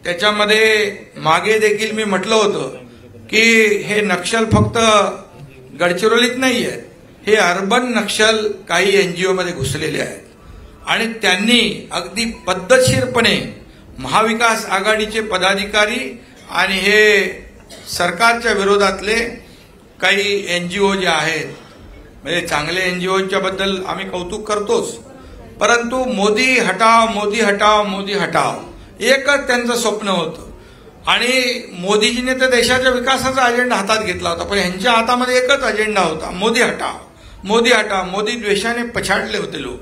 त्याच्यामध्ये मागे देखील मी म्हटलं होतं की हे नक्षल फक्त गडचिरोलीत नाही आहेत, हे अर्बन नक्षल काही एनजीओ मध्ये घुसलेले आहेत आणि त्यांनी अगदी पद्धतशीरपणे महाविकास आघाडीचे पदाधिकारी आणि हे सरकारच्या विरोधातले काही एनजीओ जे आहेत, म्हणजे चांगले एनजीओच्या बद्दल आम्ही कौतुक करतोच, परंतु मोदी हटाव मोदी हटाव मोदी हटाव एकच त्यांचं स्वप्न होतं आणि मोदीजीने तर देशाच्या विकासाचा अजेंडा हातात घेतला होता, पण ह्यांच्या हातामध्ये एकच अजेंडा होता, मोदी हटाव मोदी हटाव. मोदी द्वेषाने पछाडले होते लोक,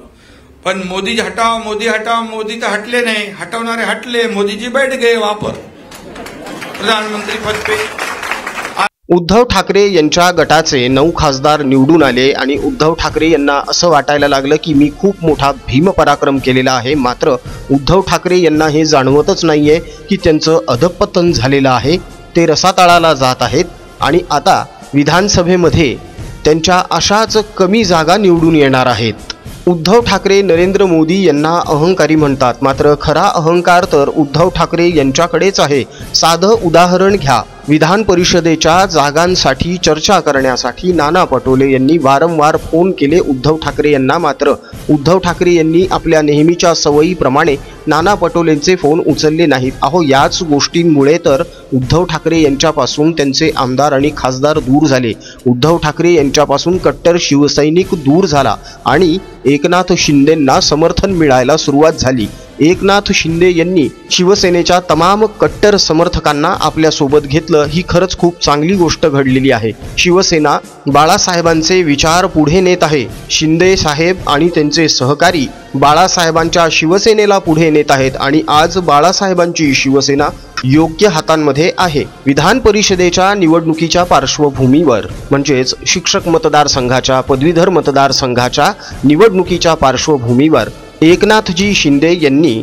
पण मोदी हटाव मोदी तर हटले नाही, हटवणारे हटले, मोदीजी बैठ गए वापर प्रधानमंत्री पद पे. उद्धव ठाकरे यांच्या गटाचे 9 खासदार निवडून आले आणि उद्धव ठाकरे यांना असं वाटायला लागलं की मी खूप मोठा भीमपराक्रम केलेला आहे. मात्र उद्धव ठाकरे यांना हे जाणवतच नाहीये की त्यांचं अधपतन झालेलं आहे, ते रसातळाला जात आहेत आणि आता विधानसभेमध्ये त्यांच्या अशाच कमी जागा निवडून येणार आहेत. उद्धव ठाकरे नरेंद्र मोदी यांना अहंकारी म्हणतात, मात्र खरा अहंकार तर उद्धव ठाकरे यांच्याकडेच आहे. साधं उदाहरण घ्या, विधान परिषदेच्या जागांसाठी चर्चा करण्यासाठी नाना पटोले यांनी वारंवार फोन केले उद्धव ठाकरे यांना, मात्र उद्धव ठाकरे यांनी आपल्या नेहमीच्या सवयीप्रमाणे नाना पटोलेंचे फोन उचलले नाहीत. अहो, याच गोष्टींमुळे तर उद्धव ठाकरे यांच्यापासून त्यांचे आमदार आणि खासदार दूर झाले. उद्धव ठाकरे यांच्यापासून कट्टर शिवसैनिक दूर झाला आणि एकनाथ शिंदेंना समर्थन मिळायला सुरुवात झाली. एकनाथ शिंदे यांनी शिवसेनेच्या तमाम कट्टर समर्थकांना आपल्यासोबत घेतलं. ही खरंच खूप चांगली गोष्ट घडलेली आहे. शिवसेना बाळासाहेबांचे विचार पुढे नेत आहे. शिंदे साहेब आणि त्यांचे सहकारी बाळासाहेबांच्या शिवसेनेला पुढे नेत आहेत आणि आज बाळासाहेबांची शिवसेना योग्य हातांमध्ये आहे. विधान परिषदेच्या निवडणुकीच्या पार्श्वभूमीवर म्हणजेच शिक्षक मतदारसंघाच्या, पदवीधर मतदारसंघाच्या निवडणुकीच्या पार्श्वभूमीवर एकनाथजी शिंदे यांनी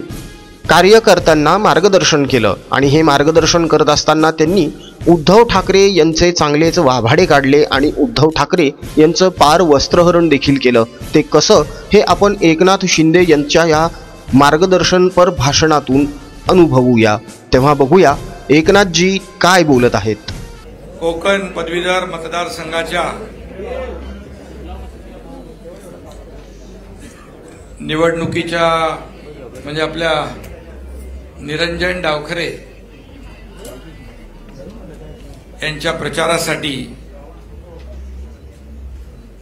कार्यकर्त्यांना मार्गदर्शन केलं आणि हे मार्गदर्शन करत असताना त्यांनी उद्धव ठाकरे यांचे चांगलेच वाभाडे काढले आणि उद्धव ठाकरे यांचं पार वस्त्रहरण देखील केलं. ते कसं हे आपण एकनाथ शिंदे यांच्या या मार्गदर्शनपर भाषणातून अनुभवूया. तेव्हा बघूया एकनाथजी काय बोलत आहेत. कोकण पदवीधर मतदारसंघाच्या निवडणुकीच्या म्हणजे आपल्या निरंजन डावखरे यांच्या प्रचारासाठी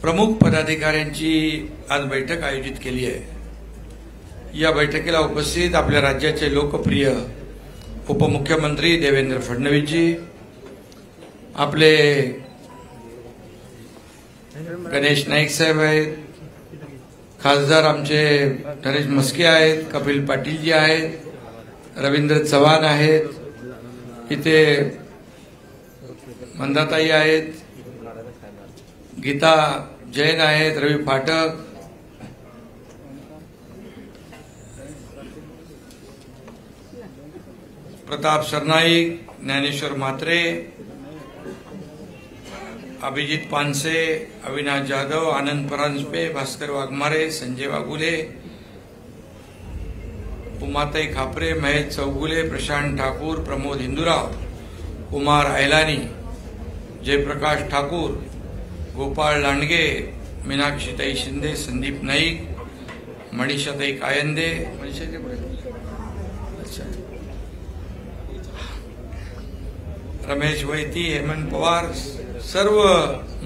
प्रमुख पदाधिकाऱ्यांची आज बैठक आयोजित केली आहे. या बैठकीला उपस्थित आपल्या राज्याचे लोकप्रिय उपमुख्यमंत्री देवेंद्र फडणवीसजी, आपले गणेश नाईक साहेब आहेत, खासदार आमचे नरेश म्हस्के आहेत, कपिल पाटीलजी आहेत, रवींद्र चव्हाण आहेत, इथे मंदाताई आहेत, गीता जैन आहेत, रवी फाटक, प्रताप सरनाईक, ज्ञानेश्वर म्हात्रे, अभिजित पानसे, अविनाश जाधव, आनंद परांजपे, भास्कर वाघमारे, संजय वाघुले, उमाताई खापरे, महेश चौगुले, प्रशांत ठाकूर, प्रमोद हिंदुराव, कुमार ऐलानी, जयप्रकाश ठाकूर, गोपाळ लांडगे, मीनाक्षीताई शिंदे, संदीप नाईक, मनीषाताई कायंदे, रमेश वैती, हेमंत पवार, सर्व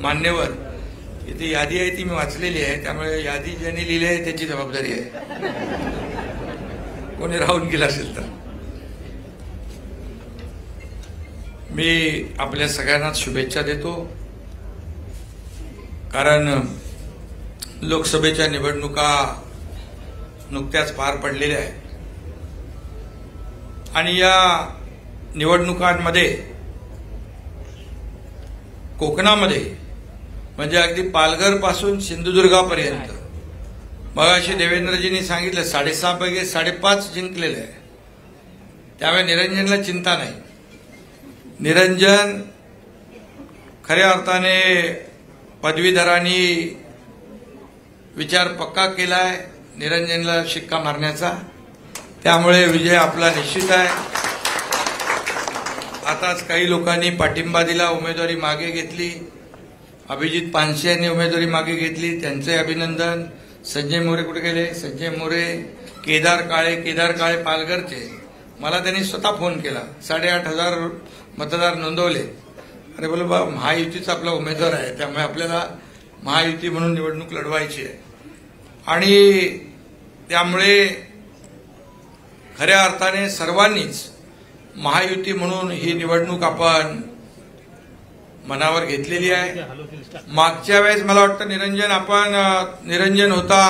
मान्यवर. इथे यादी आहे ती मी वाचलेली आहे, त्यामुळे यादी ज्यांनी लिहिली आहे त्याची जबाबदारी आहे, कोणी राहून गेला असेल तर. मी आपल्या सगळ्यांना शुभेच्छा देतो, कारण लोकसभेच्या निवडणुका नुकत्याच पार पडलेल्या आहेत आणि या निवडणुकांमध्ये कोकणामध्ये म्हणजे अगदी पालघर पासून सिंधुदुर्गापर्यंत मगाशी देवेंद्रजींनी सांगितलं 6.5 पैकी 5.5 जिंकलेले आहे. त्यामुळे निरंजनला चिंता नाही. निरंजन खऱ्या अर्थाने पदवीधरांनी विचार पक्का केलाय निरंजनला शिक्का मारण्याचा, त्यामुळे विजय आपला निश्चित आहे. आताच काही लोकांनी पाठिंबा दिला, उमेदवारी मागे घेतली. अभिजित पानसे यांनी उमेदवारी मागे घेतली, त्यांचे अभिनंदन. संजय मोरे कुठे गेले? संजय मोरे. केदार काळे पालघरचे. मला त्यांनी स्वतः फोन केला. 8,500 मतदार नोंदवले. अरे बोल बा, महायुतीचा आपला उमेदवार आहे, त्यामुळे आपल्याला महायुती म्हणून निवडणूक लढवायची आहे. आणि त्यामुळे खऱ्या अर्थाने सर्वांनीच महायुती म्हणून ही निवडणूक आपण मनावर घेतलेली आहे. मागच्या वेळेस मला वाटतं निरंजन होता,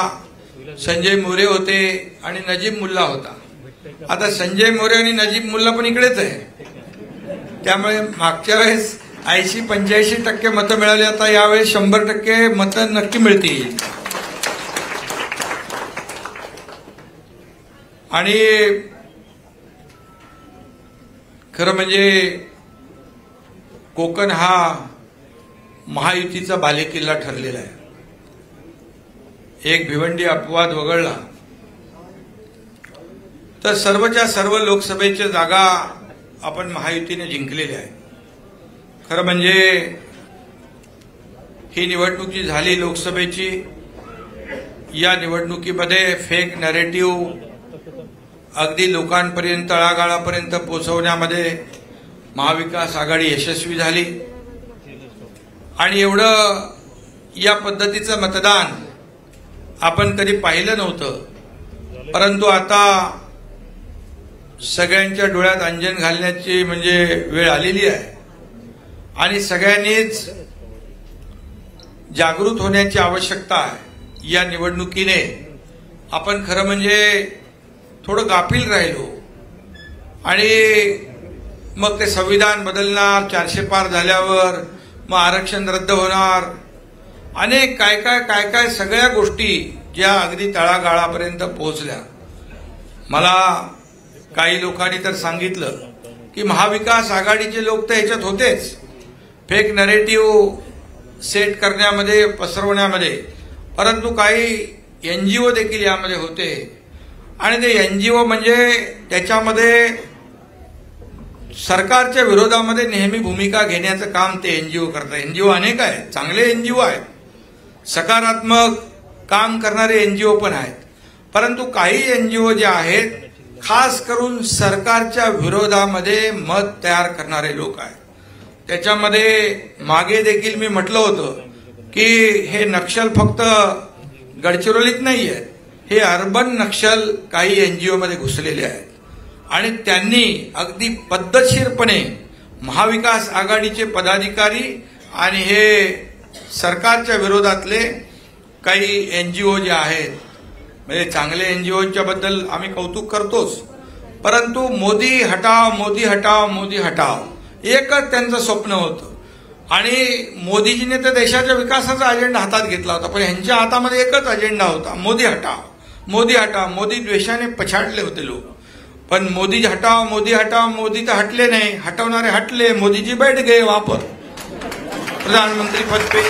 संजय मोरे होते आणि नजीब मुल्ला होता. आता संजय मोरे आणि नजीब मुल्ला पण इकडेच आहे. त्यामुळे मागच्या वेळेस 80-85% मतं मिळाली. आता यावेळेस 100% मतं नक्की मिळतील. आणि खरं म्हणजे कोकण हा महायुतीचा बालेकिल्ला ठरलेला आहे. एक भिवंडी अपवाद वगळला तर सर्वच्या सर्व लोकसभेच्या जागा आपण महायुतीने जिंकलेल्या आहेत. खरं म्हणजे ही निवडणूक जी झाली लोकसभेची, या निवडणुकीमध्ये फेक नॅरेटिव्ह अगदी लोकांपर्यंत, तळागाळापर्यंत पोहोचवण्यामध्ये महाविकास आघाडी यशस्वी झाली. आणि एवढं या पद्धतीचं मतदान आपण कधी पाहिलं नव्हतं. परंतु आता सगळ्यांच्या डोळ्यात अंजन घालण्याची म्हणजे वेळ आलेली आहे. आणि सगळ्यांनीच जागृत होण्याची आवश्यकता आहे. या निवडणुकीने आपण खरं म्हणजे थोडं गाफील राहिलो. आणि मग ते संविधान बदलणार, 400 पार झाल्यावर मग आरक्षण रद्द होणार, अनेक काय सगळ्या गोष्टी ज्या अगदी तळागाळापर्यंत पोहोचल्या. मला काही लोकांनी तर सांगितलं की महाविकास आघाडीचे लोक तर याच्यात होतेच, फेक नॅरेटिव्ह सेट करण्यामध्ये, पसरवण्यामध्ये. परंतु काही एनजीओ देखील यामध्ये होते. आणि ते एनजीओ म्हणजे त्याच्यामध्ये सरकारच्या विरोधामध्ये नेहमी भूमिका घेण्याचं काम ते एनजीओ करतात. एनजीओ अनेक आहेत, चांगले एनजीओ आहेत, सकारात्मक काम करणारे एनजीओ पण आहेत. परंतु काही एनजीओ जे आहेत खास करून सरकारच्या विरोधामध्ये मत तयार करणारे लोक आहेत. त्याच्यामध्ये मागे देखील मी म्हटलं होतं की हे नक्षल फक्त गडचिरोलीत नाही आहेत, हे अर्बन नक्षल काही एनजीओ मध्ये घुसलेले आहेत. आणि त्यांनी अगदी पद्धतशीरपणे महाविकास आघाडीचे पदाधिकारी आणि हे सरकारच्या विरोधातले काही एनजीओ जे आहेत, म्हणजे चांगले एनजीओच्या बद्दल आम्ही कौतुक करतोच, परंतु मोदी हटाव, मोदी हटाव, मोदी हटाव एकच त्यांचं स्वप्न होतं. आणि मोदीजीने तर देशाच्या विकासाचा अजेंडा हातात घेतला होता, पण ह्यांच्या हातामध्ये एकच अजेंडा होता, मोदी हटाव, मोदी हटाव. मोदी द्वेषाने पछाडले होते लोक. पण मोदी हटाव, मोदी हटाव, मोदी तर हटले नाही, हटवणारे हटले, मोदीजी बैठ गए वापर प्रधानमंत्री पद पे.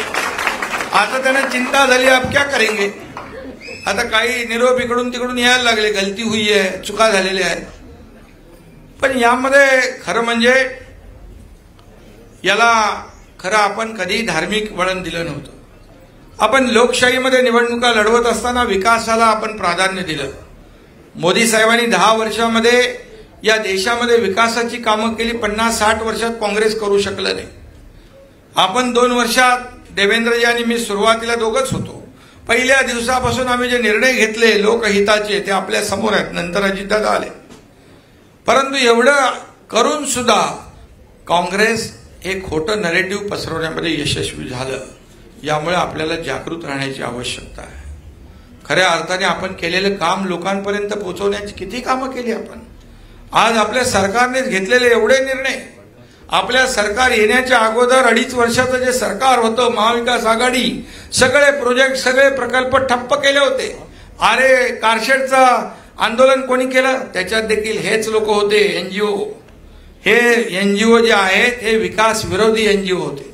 आता त्यांना चिंता झाली, अब क्या करेंगे. आता काही निरोप इकडून तिकडून यायला लागले, गलती हुई आहे, चुका झालेल्या आहेत. पण यामध्ये खरं म्हणजे याला खरं आपण कधी धार्मिक वळण दिलं नव्हतं. आपण लोकशाहीमध्ये निवडणुका लढवत असताना विकासाला आपण प्राधान्य दिलं. मोदी साहेबांनी 10 वर्षामध्ये या देशामध्ये विकासाची कामं केली, 50-60 वर्षात काँग्रेस करू शकलं नाही. आपण 2 वर्षात देवेंद्रजी आणि मी सुरुवातीला दोघंच होतो. पहिल्या दिवसापासून आम्ही जे निर्णय घेतले लोकहिताचे ते आपल्या समोर आहेत, नंतर अजितदादा आले. परंतु एवढं करून सुद्धा काँग्रेस हे खोटं नरेटिव्ह पसरवण्यामध्ये यशस्वी झालं. यामुळे आपल्याला जागृत राहण्याची आवश्यकता आहे. खऱ्या अर्थाने आपण केलेलं काम लोकांपर्यंत पोहोचवण्याची किती कामं केली आपण. आज आपल्या सरकारने घेतलेले एवढे निर्णय, आपल्या सरकार येण्याच्या अगोदर 2.5 वर्षाचं जे सरकार होतं महाविकास आघाडी, सगळे प्रोजेक्ट, सगळे प्रकल्प ठप्प केले होते. अरे कारशेडचं आंदोलन कोणी केलं? त्याच्यात देखील हेच लोक होते, एनजीओ. हे एनजीओ जे आहेत हे विकास विरोधी एनजीओ होते.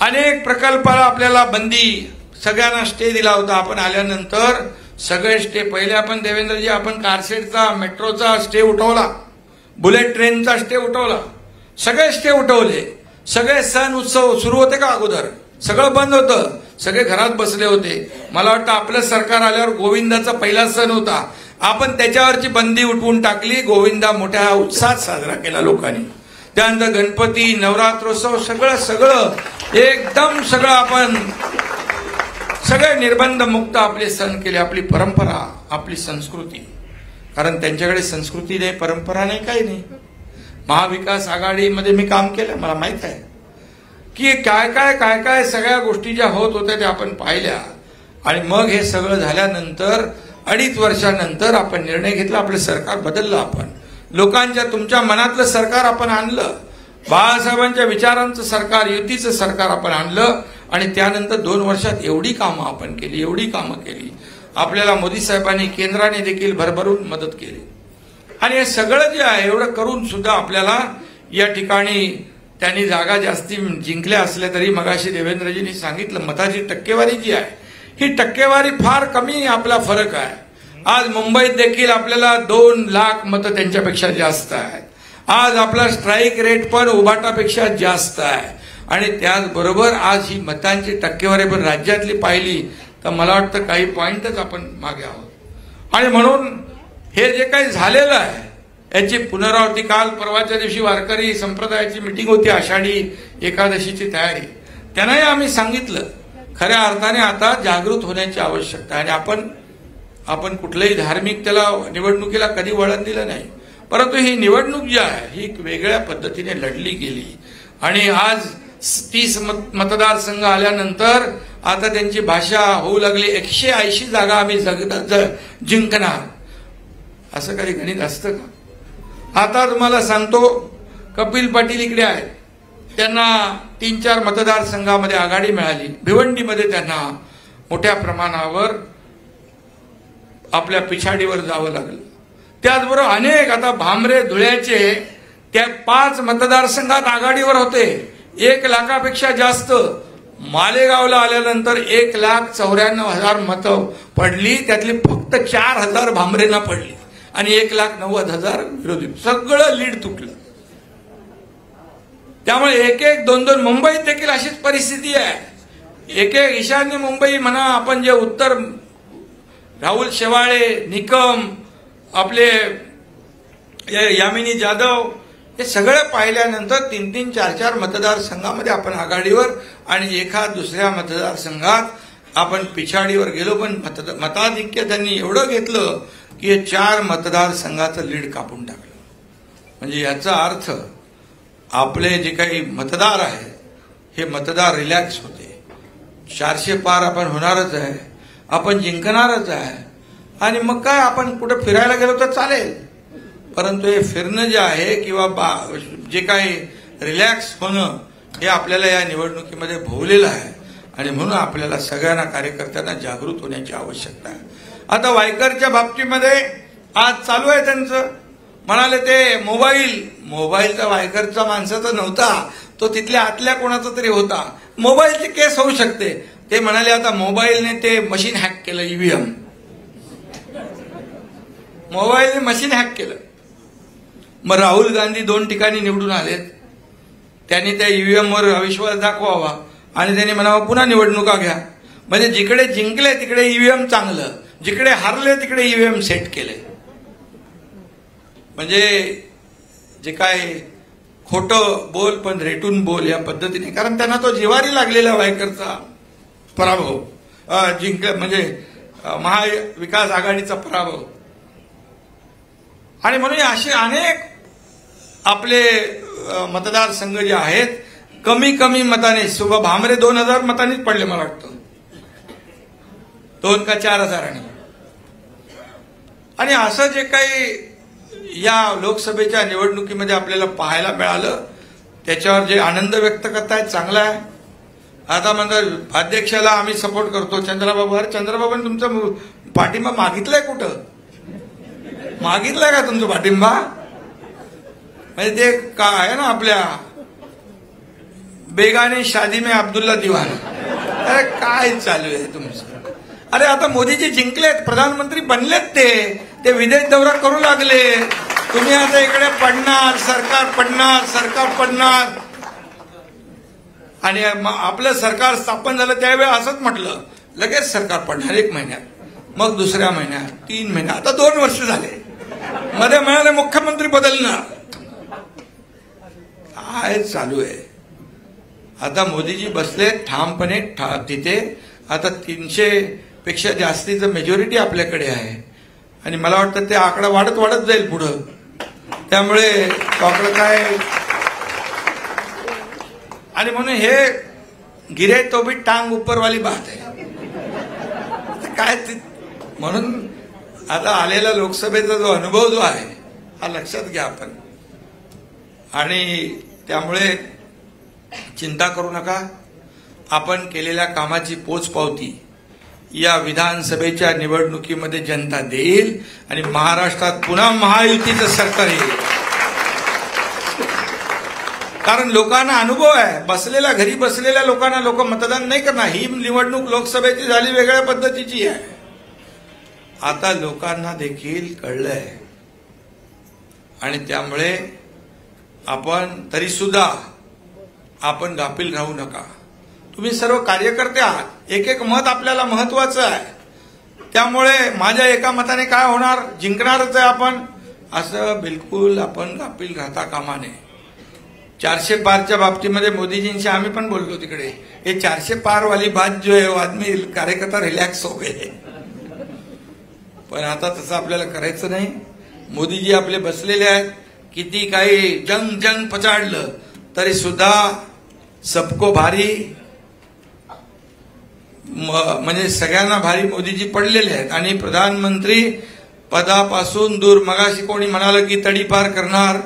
अनेक प्रकल्पाला आपल्याला बंदी, सगळ्यांना स्टे दिला होता. आपण आल्यानंतर सगळे स्टे, पहिले आपण देवेंद्रजी आपण कारशेडचा, मेट्रोचा स्टे उठवला. बुलेट ट्रेनचा स्टे उठवला, सगळे स्टे उठवले, सगळे सण उत्सव सुरू होते का अगोदर? सगळं बंद होतं, सगळे घरात बसले होते. मला वाटतं आपलं सरकार आल्यावर गोविंदाचा पहिला सण होता, आपण त्याच्यावरची बंदी उठवून टाकली. गोविंदा मोठ्या उत्साहात साजरा केला लोकांनी. त्यानंतर गणपती, नवरात्रोत्सव सगळं एकदम सगळं आपण सगळे निर्बंध मुक्त आपले सण केले. आपली परंपरा, आपली संस्कृती, कारण त्यांच्याकडे संस्कृती नाही, परंपरा नाही, काही नाही. महाविकास आघाडीमध्ये मी काम केलं, मला माहित आहे की काय काय सगळ्या गोष्टी ज्या होत होत्या त्या आपण पाहिल्या. आणि मग हे सगळं झाल्यानंतर 2.5 वर्षानंतर आपण निर्णय घेतला, आपलं सरकार बदललं. आपण लोकांच्या, तुमच्या मनातलं सरकार आपण आणलं, बाळासाहेबांच्या विचारांचं सरकार, युतीचं सरकार आपण आणलं. आणि त्यानंतर 2 वर्षात एवढी कामं आपण केली, एवढी कामं केली. आपल्याला मोदी साहेबांनी, केंद्राने देखील भरभरून मदत केली. आणि हे सगळं जे आहे एवढं करून सुद्धा आपल्याला या ठिकाणी त्यांनी जागा जास्ती जिंकल्या असल्या तरी मगाशी देवेंद्रजींनी सांगितलं, मताची टक्केवारी जी आहे ही टक्केवारी फार कमी आपला फरक आहे. आज मुंबईत देखील आपल्याला 2 लाख मतं त्यांच्यापेक्षा जास्त आहेत. आज आपला स्ट्राईक रेट पण उभाटापेक्षा जास्त आहे. आणि त्याचबरोबर आज ही मतांची टक्केवारी पण राज्यातली पाहिली तर मला वाटतं काही पॉइंटच आपण मागे आहोत. आणि म्हणून हे जे काही झालेलं आहे याची पुनरावृत्ती, काल परवाच्या दिवशी वारकरी संप्रदायाची मिटिंग होती, आषाढी एकादशीची तयारी, त्यांनाही आम्ही सांगितलं खऱ्या अर्थाने आता जागृत होण्याची आवश्यकता आहे. आणि आपण कुठल्याही धार्मिक त्याला निवडणुकीला कधी वळण दिलं नाही, परंतु ही निवडणूक जी आहे ही वेगळ्या पद्धतीने लढली गेली. आणि आज 30 मतदारसंघ आल्यानंतर आता त्यांची भाषा होऊ लागली, 180 जागा आम्ही जिंकणार. असं काही गणित असतं का? आता तुम्हाला सांगतो, कपिल पाटील इकडे आहेत, त्यांना 3-4 मतदारसंघामध्ये आघाडी मिळाली. भिवंडीमध्ये त्यांना मोठ्या प्रमाणावर आपल्या पिछाडीवर जावं लागलं. त्याचबरोबर अनेक, आता भामरे धुळ्याचे त्या 5 मतदारसंघात आघाडीवर होते, 1 लाखापेक्षा जास्त. मालेगावला आल्यानंतर 1,94,000 मतं पडली, त्यातली फक्त 4,000 भामरेंना पडली आणि 1,90,000 विरोधी. सगळं लीड तुटलं. त्यामुळे 1-1, 2-2 मुंबईत देखील अशीच परिस्थिती आहे. 1-1 ईशान्य मुंबई म्हणा, आपण जे उत्तर, राहुल शेवाळे, निकम, आपले यामिनी जाधव, हे सगळं पाहिल्यानंतर 3-3, 4-4 मतदारसंघामध्ये आपण आघाडीवर आणि एखाद दुसऱ्या मतदारसंघात आपण पिछाडीवर गेलो. पण मताधिक्य त्यांनी एवढं घेतलं की हे 4 मतदारसंघाचं लीड कापून टाकलं. म्हणजे याचा अर्थ आपले जे काही मतदार आहे हे मतदार रिलॅक्स होते. 400 पार आपण होणारच आहे, आपण जिंकणारच आहे. आणि मग काय, आपण कुठे फिरायला गेलो तर चालेल, परंतु हे फिरणं जे आहे किंवा जे काही रिलॅक्स होणं हे आपल्याला या निवडणुकीमध्ये भोवलेलं आहे. आणि म्हणून आपल्याला सगळ्यांना, कार्यकर्त्यांना जागृत होण्याची आवश्यकता आहे. आता वायकरच्या बाबतीमध्ये आज चालू आहे त्यांचं, म्हणाले ते मोबाईल तर वायकरचा माणसाचा नव्हता, तो तिथल्या आतल्या कोणाचा तरी होता, मोबाईलची केस होऊ शकते. ते म्हणाले आता मोबाईलने ते मशीन हॅक केलं, ईव्हीएम, मोबाईलने मशीन हॅक केलं. मग राहुल गांधी 2 ठिकाणी निवडून आलेत, त्यांनी त्या ईव्हीएमवर अविश्वास दाखवावा आणि त्यांनी म्हणावं पुन्हा निवडणुका घ्या. म्हणजे जिकडे जिंकले तिकडे ईव्हीएम चांगलं, जिकडे हारले तिकडे ईव्हीएम सेट केले. म्हणजे जे काय खोटं बोल पण रेटून बोल या पद्धतीने, कारण त्यांना तो जिवारी लागलेला वायकरचा पराभव, म्हणजे महाविकास आघाडीचा पराभव. आणि म्हणून असे अनेक आपले मतदारसंघ जे आहेत कमी मताने, सुबह भामरे 2,000 मतांनीच पडले मला वाटतं, 2 का 4,000. आणि असं जे काही या लोकसभेच्या निवडणुकीमध्ये आपल्याला पाहायला मिळालं त्याच्यावर जे आनंद व्यक्त करतायत चांगला आहे. आता म्हणतात अध्यक्षाला आम्ही सपोर्ट करतो, चंद्रबाबू. अरे चंद्रबाबूंनी तुमचा पाठिंबा मागितलाय कुठं? मागितलाय का तुमचा पाठिंबा? म्हणजे ते का आहे ना आपल्या बेगाने शादी में अब्दुल्ला दिवाना. अरे काय चालू आहे तुमचं? अरे आता मोदीजी जिंकलेत, प्रधानमंत्री बनलेत, ते विदेश दौरा करू लागले, तुम्ही आता इकडे पडणार, सरकार पडणार आणि आपलं सरकार स्थापन झालं त्यावेळी असंच म्हटलं, लगेच सरकार पडणार 1 महिन्यात, मग दुसऱ्या महिन्यात, 3 महिन्यात, आता 2 वर्ष झाले, मध्ये म्हणाले मुख्यमंत्री बदलणार. काय चालू आहे? आता मोदीजी बसले ठामपणे तिथे. आता 300 पेक्षा जास्तीचं मेजॉरिटी आपल्याकडे आहे आणि मला वाटतं ते आकडा वाढत जाईल पुढं. त्यामुळे आकडा काय, आणि म्हणून हे गिरे तो भी टांग ऊपरवाली बात आहे काय. म्हणून आता आलेला लोकसभेचा जो अनुभव जो आहे हा लक्षात घ्या आपण. आणि त्यामुळे चिंता करू नका. आपण केलेल्या कामाची पोचपावती या विधानसभेच्या निवडणुकीमध्ये जनता देईल आणि महाराष्ट्रात पुन्हा महायुतीचं सरकार येईल. कारण लोकांना अनुभव आहे. घरी बसलेल्या लोकांना लोक मतदान नाही करणार. ही निवडणूक लोकसभेची झाली, वेगळ्या पद्धतीची आहे. आता लोकांना देखील कळलंय आणि त्यामुळे आपण तरी सुद्धा आपण गाफील राहू नका. तुम्ही सर्व कार्यकर्ते आहात. एक मत आपल्याला महत्वाचं आहे. त्यामुळे माझ्या एका मताने काय होणार, जिंकणारच आहे आपण, असं बिलकुल आपण गाफील राहता कामा नये. 400 पारच्या बाबतीमध्ये मोदीजींशी आम्ही पण बोललो तिकडे. हे 400 पार वाली बात जो है आदमी कार्यकर्ता रिलॅक्स हो गए. पण आता तसं आपल्याला करायचं नाही. मोदीजी आपले बसलेले आहेत. किती काही जंग पचाडलं तरी सुद्धा सबको भारी, म्हणजे सगळ्यांना भारी मोदीजी पडलेले आहेत. आणि प्रधानमंत्री पदापासून दूर. मगाशी कोणी म्हणालं की तडीपार करणार,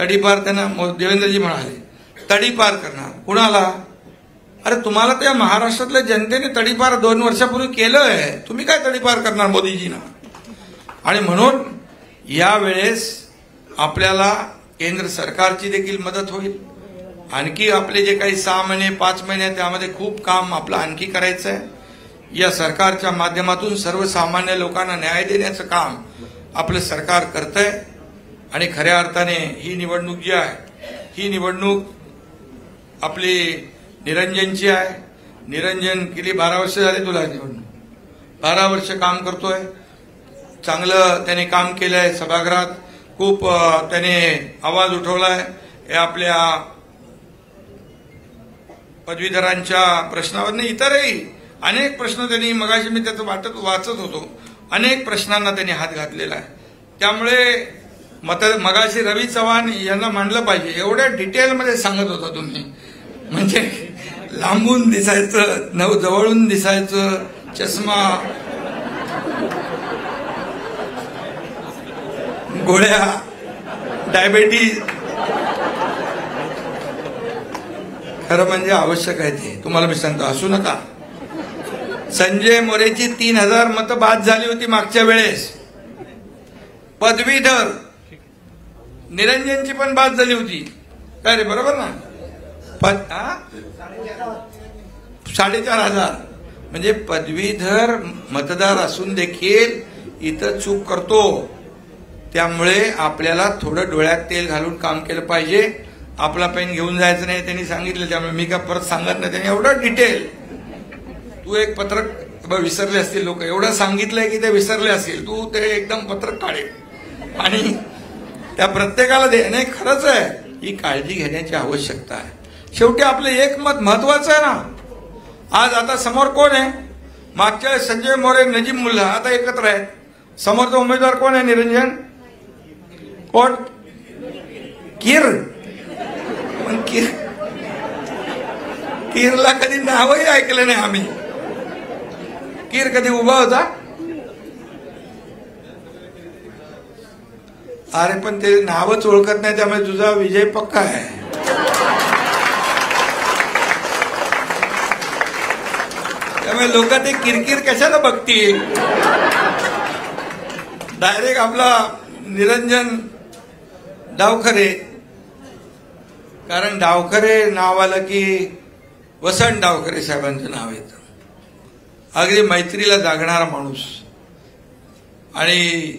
तडीपार त्यांना देवेंद्रजी म्हणाले तडीपार करणार. कुणाला? अरे तुम्हाला त्या महाराष्ट्रातल्या जनतेने तडीपार 2 वर्षापूर्वी केलंय. तुम्ही काय तडीपार करणार मोदीजींना? आणि म्हणून यावेळेस आपल्याला केंद्र सरकारची देखील मदत होईल. आणखी आपले जे काही 6 महिने 5 महिने त्यामध्ये खूप काम आपलं आणखी करायचं आहे. या सरकारच्या माध्यमातून सर्वसामान्य लोकांना न्याय देण्याचं काम आपलं सरकार करतंय. आणि खऱ्या अर्थाने ही निवडणूक जी आहे ही निवडणूक आपली निरंजनची आहे. निरंजन गेली 12 वर्ष झाले तुला निवडणूक. 12 वर्ष काम करतोय. चांगलं त्याने काम केलंय. सभागृहात खूप त्याने आवाज उठवलाय. हे आपल्या पदवीधरांच्या प्रश्नावर नाही, इतरही अनेक प्रश्न त्यांनी, मगाशी मी त्याचं वाचत होतो, अनेक प्रश्नांना त्यांनी हात घातलेला आहे. त्यामुळे मगाशी रवी चव्हाण यांना मांडलं पाहिजे. एवढ्या डिटेलमध्ये सांगत होता तुम्ही, म्हणजे लांबून दिसायचं, जवळून दिसायचं, चष्मा, गोळ्या, डायबिटीज. खरं म्हणजे आवश्यक आहे ते. तुम्हाला मी सांगतो, असू नका. संजय मोरेची 3000 मतं बाद झाली होती मागच्या वेळेस. पदवीधर निरंजनची पण बाद झाली होती. काय रे, बरोबर ना? 4500. म्हणजे पदवीधर मतदार असून देखील इथं चूक करतो. त्यामुळे आपल्याला थोडं डोळ्यात तेल घालून काम केलं पाहिजे. आपला पेन घेऊन जायचं नाही त्यांनी सांगितलं. त्यामुळे मी का परत सांगत नाही. त्यांनी एवढं डिटेल, तू एक पत्रक विसरले असतील लोक, एवढं सांगितलंय की ते विसरले असतील. तू ते एकदम पत्रक काढेल आणि त्या प्रत्येकाला दे. नाही, खरंच आहे, ही काळजी घेण्याची आवश्यकता आहे. शेवटी आपलं एक मत महत्वाचं आहे ना. आज आता समोर कोण आहे? मागच्या संजय मोरे, नजीम मुल्ला आता एकत्र आहेत. समोरचा उमेदवार कोण आहे? निरंजन. कोण? कीर. पण कीरला कधी नावही ऐकलं नाही आम्ही. कीर कधी उभा होता? अरे पण ते नावच ओळखत नाही, त्यामुळे तुझा विजय पक्का आहे. त्यामुळे लोक ते किरकिर कशाला बघतील. डायरेक्ट आपला निरंजन डावखरे. कारण डावखरे नाव आलं की वसंत डावखरे साहेबांचं नाव येतं. अगदी मैत्रीला जागणारा माणूस. आणि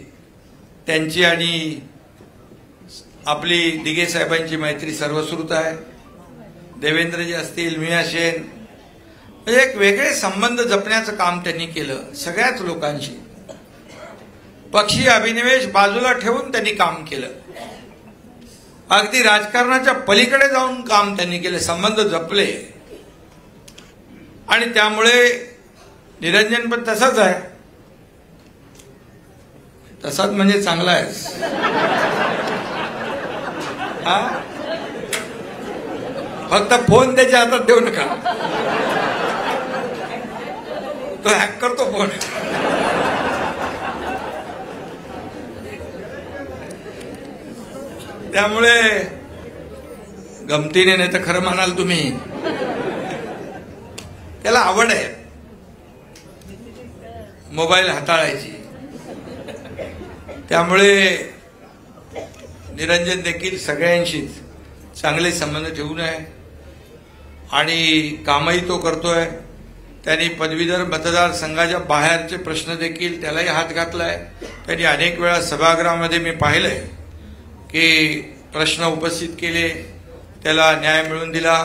त्यांची आणि आपली दिघे साहेबांची मैत्री सर्वश्रुत आहे. देवेंद्रजी असतील, मी असेन, म्हणजे एक वेगळे संबंध जपण्याचं काम त्यांनी केलं सगळ्याच लोकांशी. पक्षीय अभिनिवेश बाजूला ठेवून त्यांनी काम केलं. अगदी राजकारणाच्या पलीकडे जाऊन काम त्यांनी केले, संबंध जपले. आणि त्यामुळे निरंजन पण तसाच आहे. तसाच म्हणजे चांगला आहे. फक्त फोन त्याच्या हातात देऊ नका, तो हॅक करतो फोन. त्यामुळे गमतीने, नाही तर खरं म्हणाल तुम्ही, त्याला आवड आहे मोबाईल हाताळायची. त्यामुळे निरंजन देखील सगळ्यांशीच चांगले संबंध ठेवून आहे आणि कामही तो करतोय. त्यांनी पदवीधर मतदारसंघाच्या बाहेरचे प्रश्न देखील त्यालाही हात घातलाय. त्यांनी अनेक वेळा सभागृहामध्ये मी पाहिलंय की प्रश्न उपस्थित केले, त्याला न्याय मिळवून दिला.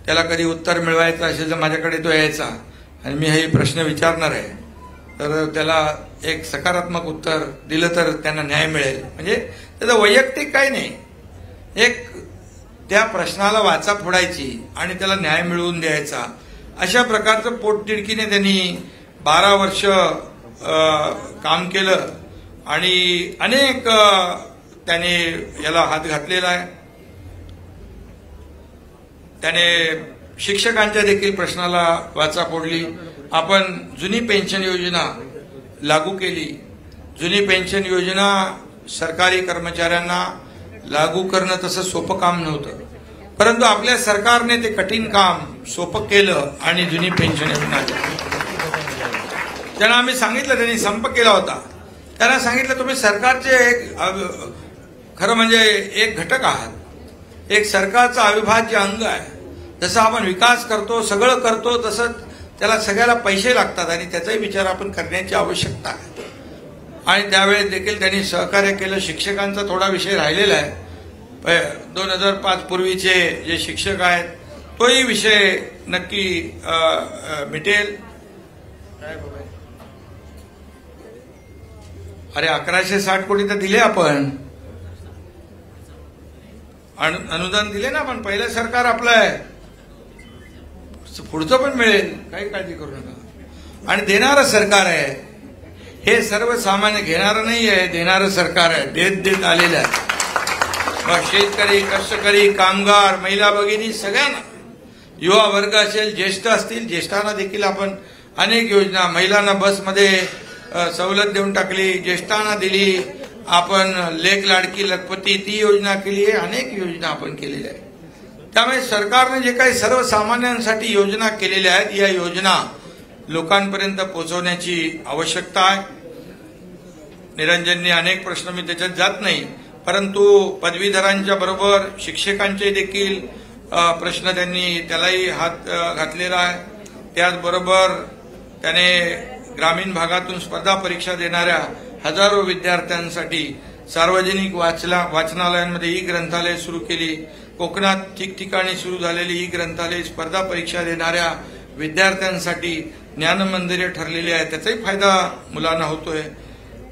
त्याला कधी उत्तर मिळवायचं असेल तर माझ्याकडे तो यायचा आणि मी हे प्रश्न विचारणार आहे, तर त्याला एक सकारात्मक उत्तर दिलं तर त्यांना न्याय मिळेल. म्हणजे त्याचं वैयक्तिक काही नाही, एक त्या प्रश्नाला वाचा फोडायची आणि त्याला न्याय मिळवून द्यायचा, अशा प्रकारचं पोटतिडकीने त्यांनी 12 वर्ष काम केलं आणि अनेक त्याने याला हात घातलेला आहे. त्याने शिक्षकांच्या देखील प्रश्नाला वाचा फोडली. आपण जुनी पेन्शन योजना लागू केली. जुनी पेन्शन योजना सरकारी कर्मचाऱ्यांना लागू करणं तसं सोपं काम नव्हतं, परंतु आपल्या सरकारने ते कठीण काम सोपं केलं आणि जुनी पेन्शन योजना त्यांना आम्ही सांगितलं. त्यांनी संप केला होता. त्यांना सांगितलं तुम्ही सरकारचे एक खरं म्हणजे एक घटक आहात, एक सरकारचा अविभाज्य अंग आहे. जसं आपण विकास करतो, सगळं करतो, तसंच त्याला सगळ्याला पैसे लागतात आणि त्याचाही विचार आपण करण्याची आवश्यकता आहे. आणि त्यावेळेस देखील त्यांनी सहकार्य केलं. शिक्षकांचा थोडा विषय राहिलेला आहे. 2005 पूर्वीचे जे शिक्षक आहेत तोही विषय नक्की मिटेल. अरे 1160 कोटी तर दिले आपण, अनुदान दिले ना आपण. पहिलं सरकार आपलं आहे, पुढचं पण मिळेल, काही काळजी करू नका. आणि देणारं सरकार आहे हे, सर्वसामान्य घेणारं नाही आहे, देणारं सरकार आहे. देत देत आलेलं आहे. मग शेतकरी, कष्टकरी, कामगार, महिला भगिनी सगळ्यांना, युवा वर्ग असेल, ज्येष्ठ असतील, ज्येष्ठांना देखील आपण अनेक योजना, महिलांना बसमध्ये सवलत देऊन टाकली, ज्येष्ठांना दिली. आपण लेक लाडकी लखपती ती योजना केली आहे, अनेक योजना आपण केलेल्या आहेत. त्यामुळे सरकारने जे काही सर्वसामान्यांसाठी योजना केलेल्या आहेत, या योजना लोकांपर्यंत पोहोचवण्याची आवश्यकता आहे. निरंजनने अनेक प्रश्न, मी त्याच्यात जात नाही, परंतु पदवीधरांच्या बरोबर शिक्षकांचे देखील प्रश्न त्यांनी त्यालाही हात घातलेला आहे. त्याचबरोबर त्याने ग्रामीण भागातून स्पर्धा परीक्षा देणाऱ्या हजारो विद्यार्थ्यांसाठी सार्वजनिक वाचनालयांमध्ये ई ग्रंथालय सुरू केली. कोकणात ठिकठिकाणी सुरू झालेली ई ग्रंथालय स्पर्धा परीक्षा देणाऱ्या विद्यार्थ्यांसाठी ज्ञानमंदिरे ठरलेली आहे. त्याचाही फायदा मुलांना होतोय.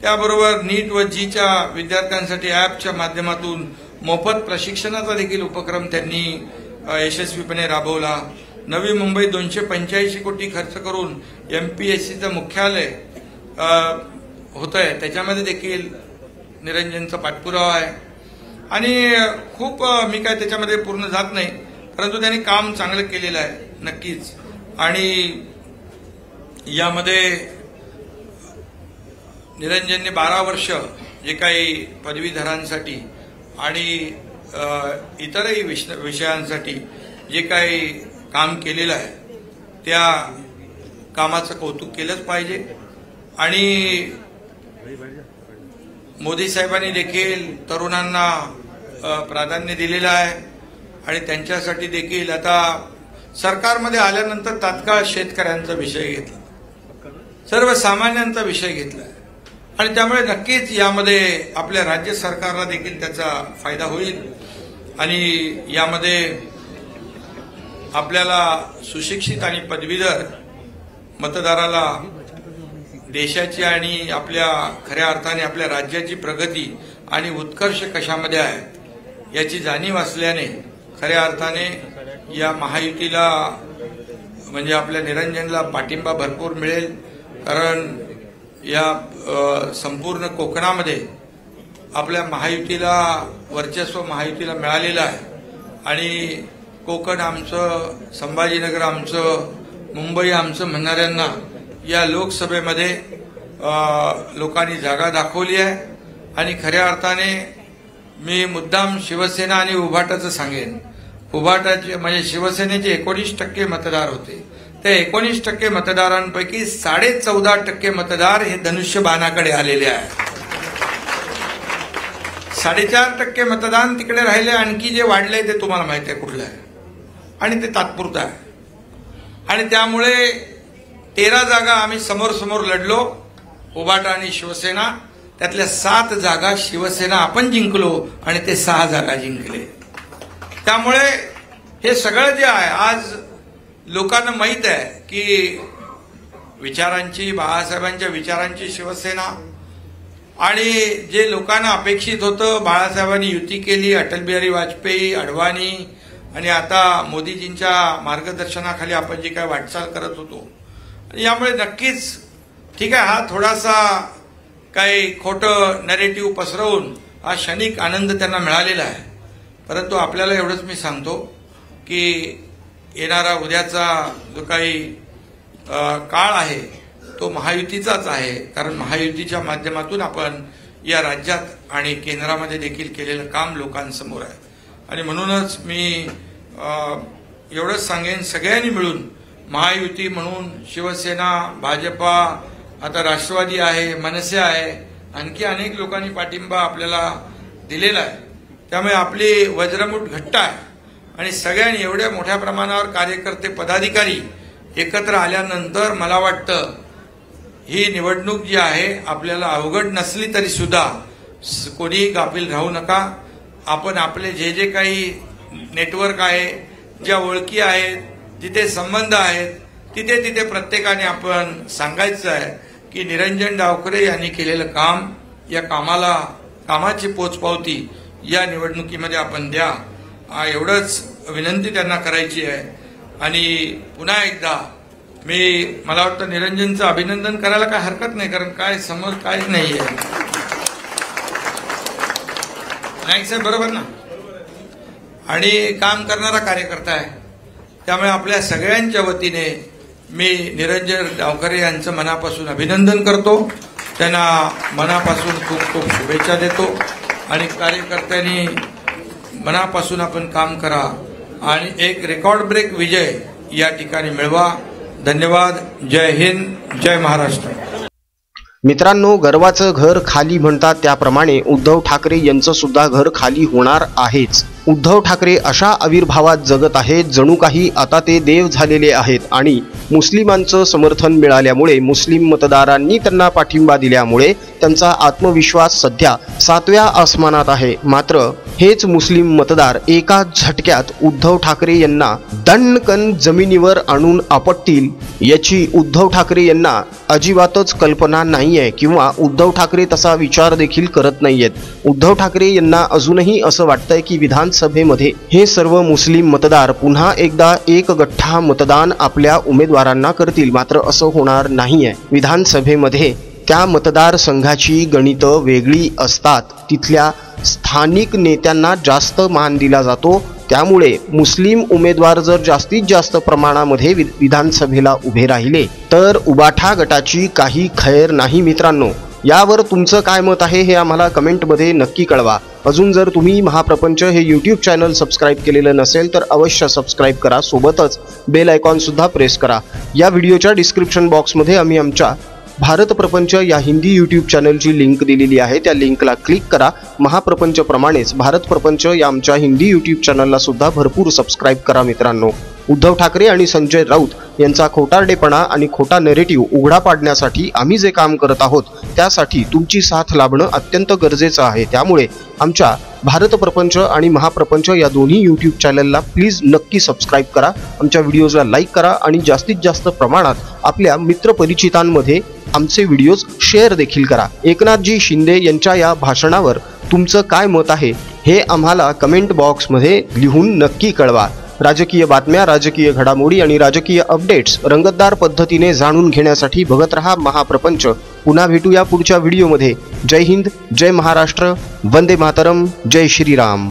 त्याबरोबर नीट व जीच्या विद्यार्थ्यांसाठी ॲपच्या माध्यमातून मोफत प्रशिक्षणाचा देखील उपक्रम त्यांनी यशस्वीपणे राबवला. नवी मुंबई 285 कोटी खर्च करून MPSCचं मुख्यालय होत आहे, त्याच्यामध्ये देखील निरंजनचा पाठपुरावा आहे. आणि खूप मी काय त्याच्यामध्ये पूर्ण जात नाही, परंतु त्यांनी काम चांगलं केलेलं आहे नक्कीच. आणि यामध्ये निरंजनने 12 वर्ष जे काही पदवीधरांसाठी आणि इतरही विषयांसाठी जे काही काम केलेलं आहे, त्या कामाचं कौतुक केलंच पाहिजे. आणि मोदी साहेबांनी देखील तरुणांना प्राधान्य दिलेलं आहे आणि त्यांच्यासाठी देखील आता सरकारमध्ये आल्यानंतर तात्काळ शेतकऱ्यांचा विषय घेतला, सर्वसामान्यांचा विषय घेतला. आणि त्यामुळे नक्कीच यामध्ये आपल्या राज्य सरकारला देखील त्याचा फायदा होईल आणि यामध्ये आपल्याला सुशिक्षित आणि पदवीधर मतदाराला देशाची आणि आपल्या खऱ्या अर्थाने आपल्या राज्याची प्रगती आणि उत्कर्ष कशामध्ये आहे याची जाणीव असल्याने खऱ्या अर्थाने या महायुतीला म्हणजे आपल्या निरंजनला पाठिंबा भरपूर मिळेल। कारण या संपूर्ण कोकणामध्ये आपल्या महायुतीला वर्चस्व महायुतीला मिळालेलं आहे आणि कोकण आमचं, संभाजीनगर आमचं, मुंबई आमचं म्हणणाऱ्यांना या लोकसभेमध्ये लोकांनी जागा दाखवली आहे आणि खऱ्या अर्थाने मी मुद्दाम शिवसेना आणि उभाटाचं सांगेन। उभाटाचे म्हणजे शिवसेनेचे 19% मतदार होते, त्या 19% मतदारांपैकी 14.5% मतदार हे धनुष्यबाणाकडे आलेले आहेत। 4.5% मतदान तिकडे राहिले, आणखी जे वाढले ते तुम्हाला माहिती आहे कुठलं आहे आणि ते तात्पुरतं आहे। आणि त्यामुळे 13 जागा आम्ही समोर समोर लढलो, उभाटा आणि शिवसेना, त्यातल्या 7 जागा शिवसेना आपण जिंकलो आणि ते 6 जागा जिंकले। त्यामुळे हे सगळं जे आहे आज लोकांना माहित आहे की विचारांची, बाळासाहेबांच्या विचारांची शिवसेना आणि जे लोकांना अपेक्षित होतं, बाळासाहेबांनी युती केली, अटल बिहारी वाजपेयी, अडवाणी आणि आता मोदीजींच्या मार्गदर्शनाखाली आपण जी काय वाटचाल करत होतो, यामुळे नक्कीच ठीक आहे, हा थोडासा काही खोटं नॅरेटिव्ह पसरवून हा क्षणिक आनंद त्यांना मिळालेला आहे। परंतु आपल्याला एवढंच मी सांगतो की येणारा उद्याचा जो काही काळ आहे तो महायुतीचाच आहे। कारण महायुतीच्या माध्यमातून आपण या राज्यात आणि केंद्रामध्ये देखील केलेलं काम लोकांसमोर आहे आणि म्हणूनच मी एवढंच सांगेन, सगळ्यांनी मिळून महायुती म्हणून शिवसेना, भाजपा, आता राष्ट्रवादी आहे, मनसे आहे, आणखी अनेक लोकांनी पाठिंबा आपल्याला दिलेला आहे। त्यामुळे आपली वज्रमुठ घट्ट आहे आणि सगळ्यांनी एवढ्या मोठ्या प्रमाणावर कार्यकर्ते, पदाधिकारी एकत्र आल्यानंतर मला वाटतं ही निवडणूक जी आहे आपल्याला अवघड नसली तरी सुद्धा कोणी गाफील राहू नका। आपण आपले जे जे काही नेटवर्क आहे, ज्या ओळखी आहेत, जिथे संबंध आहेत, तिथे तिथे प्रत्येकाने आपण सांगायचं आहे की निरंजन डावखरे यांनी केलेलं काम, या कामाची पोचपावती या निवडणुकीमध्ये आपण द्या, एवढंच विनंती त्यांना करायची आहे। आणि पुन्हा एकदा मला वाटतं निरंजनचं अभिनंदन करायला काय हरकत नाही, कारण काय समोर काहीच नाहीये, नाही साहेब, बरोबर ना? आणि काम करणारा कार्यकर्ता आहे, त्यामुळे आपल्या सगळ्यांच्या वतीने मी निरंजन डावखरे यांचं मनापासून अभिनंदन करतो, त्यांना मनापासून खूप खूप शुभेच्छा देतो आणि कार्यकर्त्यांनी मनापासून आपण काम करा आणि एक रेकॉर्ड ब्रेक विजय या ठिकाणी मिळवा। धन्यवाद। जय हिंद, जय महाराष्ट्र। मित्रांनो, गर्वाचं घर खाली म्हणतात त्याप्रमाणे उद्धव ठाकरे यांचं सुद्धा घर खाली होणार आहेच। उद्धव ठाकरे अशा आविर्भावात जगत आहेत जणू काही आता ते देव झालेले आहेत आणि मुस्लिमांचं समर्थन मिळाल्यामुळे, मुस्लिम मतदारांनी त्यांना पाठिंबा दिल्यामुळे त्यांचा आत्मविश्वास सध्या 7व्या आसमानात आहे। मात्र हेच मुस्लिम मतदार एका झटक्यात उद्धव ठाकरे यांना दणकन जमिनीवर आणून आपटतील याची उद्धव ठाकरे यांना अजिबातच कल्पना नाहीये किंवा उद्धव ठाकरे तसा विचार देखील करत नाहीयेत। उद्धव ठाकरे यांना अजूनही असं वाटतंय की विधानसभेमध्ये हे सर्व मुस्लिम मतदार पुन्हा एकदा एक गठ्ठा मतदान आपल्या उमेदवारांना करतील, मात्र असं होणार नाहीये। विधानसभेमध्ये त्या मतदारसंघाची गणितं वेगळी असतात, तिथल्या स्थानिक नेत्यांना जास्त मान दिला जातो, त्यामुळे मुस्लिम उमेदवार जर जास्तीत जास्त प्रमाणामध्ये विधानसभेला उभे राहिले तर उबाठा गटाची काही खैर नाही। मित्रांनो, यावर तुमचं काय मत आहे हे आम्हाला कमेंटमध्ये नक्की कळवा। अजून जर तुम्ही महाप्रपंच हे यूट्यूब चॅनल सबस्क्राईब केलेलं नसेल तर अवश्य सबस्क्राईब करा, सोबतच बेल आयकॉन सुद्धा प्रेस करा। या व्हिडिओच्या डिस्क्रिप्शन बॉक्समध्ये आम्ही आमच्या भारत प्रपंच या हिंदी यूट्यूब चॅनलची लिंक दिलेली आहे, त्या लिंकला क्लिक करा। महाप्रपंच प्रमाणेच भारत प्रपंच या आमच्या हिंदी यूट्यूब चॅनलला सुद्धा भरपूर सबस्क्राईब करा मित्रांनो। उद्धव ठाकरे आणि संजय राऊत यांचा खोटारडेपणा आणि खोटा नरेटिव्ह उघडा पाडण्यासाठी आम्ही जे काम करत आहोत त्यासाठी तुमची साथ लाभणं अत्यंत गरजेचं आहे। त्यामुळे आमच्या भारत प्रपंच आणि महाप्रपंच या दोन्ही यूट्यूब चॅनलला प्लीज नक्की सबस्क्राईब करा, आमच्या व्हिडिओजला लाईक करा आणि जास्तीत जास्त प्रमाणात आपल्या मित्रपरिचितांमध्ये आमचे व्हिडिओज शेअर देखील करा। एकनाथजी शिंदे यांच्या या भाषणावर तुमचं काय मत आहे हे आम्हाला कमेंट बॉक्समध्ये लिहून नक्की कळवा। राजकीय बातम्या, राजकीय घडामोडी आणि राजकीय अपडेट्स रंगतदार पद्धतीने जाणून घेण्यासाठी बघत रहा महाप्रपंच। पुन्हा भेटूया पुढच्या व्हिडिओमध्ये। जय हिंद, जय महाराष्ट्र, वंदे मातरम, जय श्रीराम।